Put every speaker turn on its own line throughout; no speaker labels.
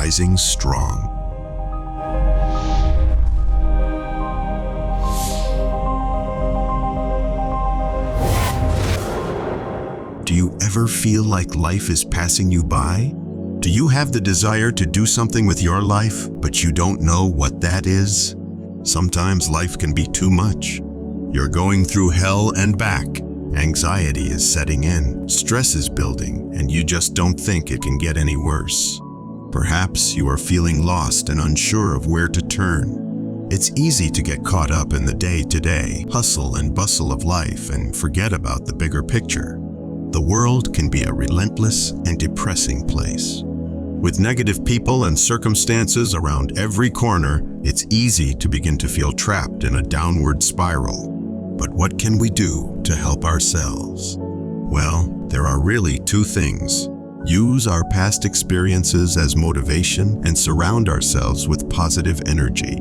rising strong. Do you ever feel like life is passing you by? Do you have the desire to do something with your life, but you don't know what that is? Sometimes life can be too much. You're going through hell and back. Anxiety is setting in, stress is building, and you just don't think it can get any worse. Perhaps you are feeling lost and unsure of where to turn. It's easy to get caught up in the day-to-day hustle and bustle of life and forget about the bigger picture. The world can be a relentless and depressing place. With negative people and circumstances around every corner, it's easy to begin to feel trapped in a downward spiral. But what can we do to help ourselves? Well, there are really two things. Use our past experiences as motivation and surround ourselves with positive energy.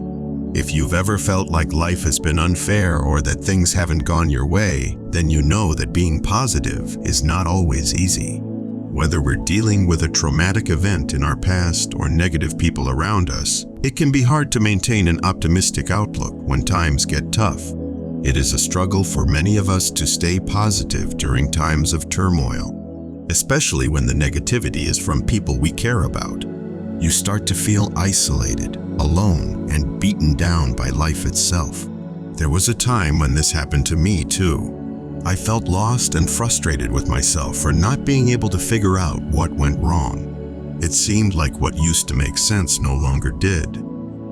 If you've ever felt like life has been unfair or that things haven't gone your way, then you know that being positive is not always easy. Whether we're dealing with a traumatic event in our past or negative people around us, it can be hard to maintain an optimistic outlook when times get tough. It is a struggle for many of us to stay positive during times of turmoil, especially when the negativity is from people we care about. You start to feel isolated, alone, and beaten down by life itself. There was a time when this happened to me too. I felt lost and frustrated with myself for not being able to figure out what went wrong. It seemed like what used to make sense no longer did.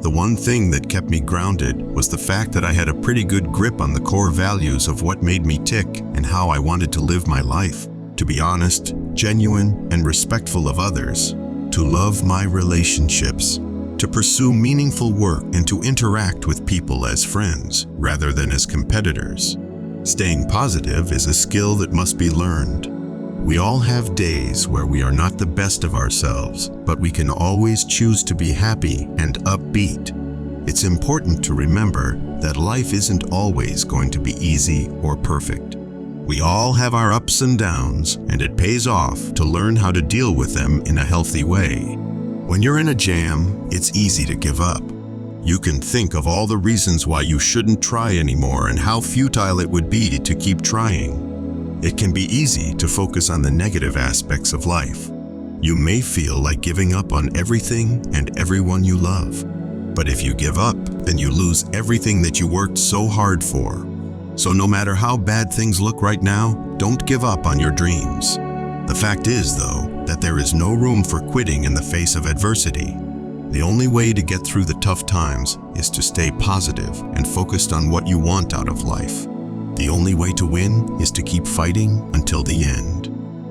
The one thing that kept me grounded was the fact that I had a pretty good grip on the core values of what made me tick and how I wanted to live my life. To be honest, genuine, and respectful of others. To love my relationships. To pursue meaningful work and to interact with people as friends rather than as competitors. Staying positive is a skill that must be learned. We all have days where we are not the best of ourselves, but we can always choose to be happy and upbeat. It's important to remember that life isn't always going to be easy or perfect. We all have our ups and downs, and it pays off to learn how to deal with them in a healthy way. When you're in a jam, it's easy to give up. You can think of all the reasons why you shouldn't try anymore and how futile it would be to keep trying. It can be easy to focus on the negative aspects of life. You may feel like giving up on everything and everyone you love. But if you give up, then you lose everything that you worked so hard for. So no matter how bad things look right now, don't give up on your dreams. The fact is, though, that there is no room for quitting in the face of adversity. The only way to get through the tough times is to stay positive and focused on what you want out of life. The only way to win is to keep fighting until the end.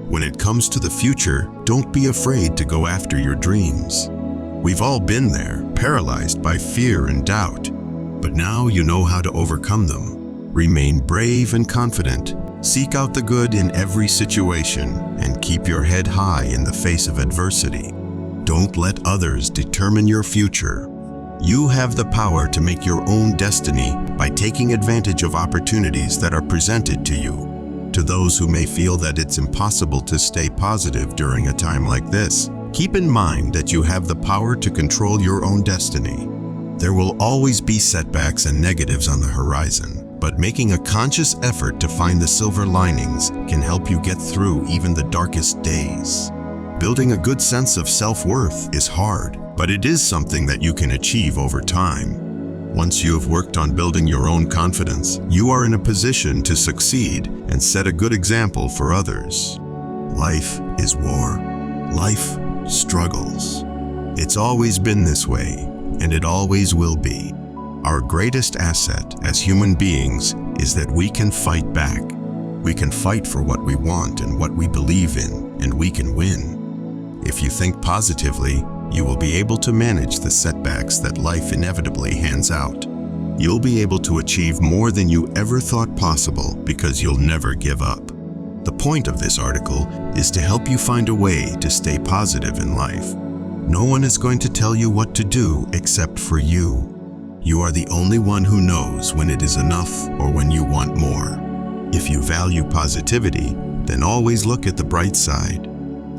When it comes to the future, don't be afraid to go after your dreams. We've all been there, paralyzed by fear and doubt. But now you know how to overcome them. Remain brave and confident. Seek out the good in every situation and keep your head high in the face of adversity. Don't let others determine your future. You have the power to make your own destiny by taking advantage of opportunities that are presented to you. To those who may feel that it's impossible to stay positive during a time like this, keep in mind that you have the power to control your own destiny. There will always be setbacks and negatives on the horizon, but making a conscious effort to find the silver linings can help you get through even the darkest days. Building a good sense of self-worth is hard, but it is something that you can achieve over time. Once you have worked on building your own confidence, you are in a position to succeed and set a good example for others. Life is war. Life struggles. It's always been this way, and it always will be. Our greatest asset as human beings is that we can fight back. We can fight for what we want and what we believe in, and we can win. If you think positively, you will be able to manage the setbacks that life inevitably hands out. You'll be able to achieve more than you ever thought possible because you'll never give up. The point of this article is to help you find a way to stay positive in life. No one is going to tell you what to do except for you. You are the only one who knows when it is enough or when you want more. If you value positivity, then always look at the bright side.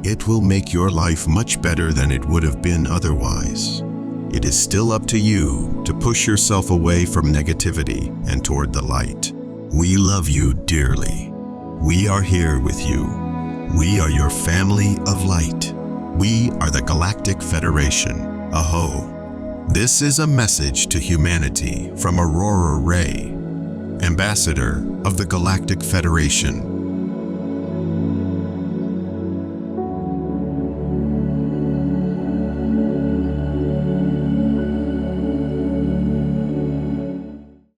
it will make your life much better than it would have been otherwise. It is still up to you to push yourself away from negativity and toward the light. We love you dearly. We are here with you. We are your family of light. We are the Galactic Federation. Aho. This is a message to humanity from Aurora Ray, Ambassador of the Galactic Federation.